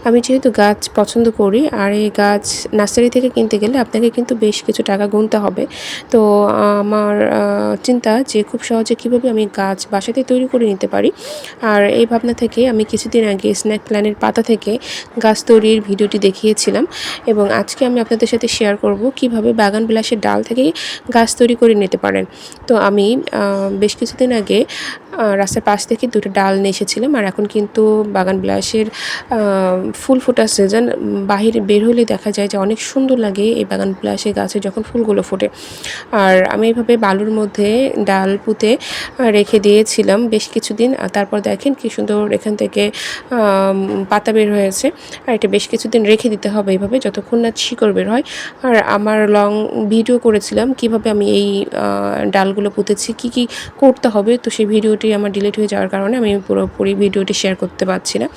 আমি যেহেতু গাছ পছন্দ করি আর এই গাছ নার্সারি থেকে কিনতে গেলে আপনাকে কিন্তু বেশ কিছু টাকা গুনতে হবে। তো আমার চিন্তা যে খুব সহজে কীভাবে আমি গাছ বাসাতে তৈরি করে নিতে পারি। আর এই ভাবনা থেকে আমি কিছুদিন আগে স্ন্যাক প্ল্যানের পাতা থেকে গাছ তৈরির ভিডিওটি দেখিয়েছিলাম এবং আজকে আমি আপনাদের সাথে শেয়ার করব কিভাবে বাগান বিলাসের ডাল থেকে গাছ তৈরি করে নিতে পারেন। তো আমি বেশ কিছুদিন আগে রাস্তার পাশ থেকে 2টা ডাল নিয়ে এসেছিলাম। আর এখন কিন্তু বাগান বিলাসের ফুল ফোটার সিজন। বাহিরে বের হলে দেখা যায় যে অনেক সুন্দর লাগে এই বাগান বিলাসের গাছে যখন ফুলগুলো ফোটে। আর আমি এইভাবে বালুর মধ্যে ডাল পুঁতে রেখে দিয়েছিলাম বেশ কিছুদিন। তারপর দেখেন কি সুন্দর এখান থেকে পাতা বের হয়েছে। আর এটা বেশ কিছুদিন রেখে দিতে হবে এইভাবে যতক্ষণ না শিকড় বের হয়। আর আমার লং ভিডিও করেছিলাম কিভাবে আমি এই ডালগুলো পুঁতেছি, কি করতে হবে। তো সেই ভিডিওটি আমার ডিলিট হয়ে যাওয়ার কারণে আমি পুরোপুরি ভিডিওটি শেয়ার করতে পারছি না।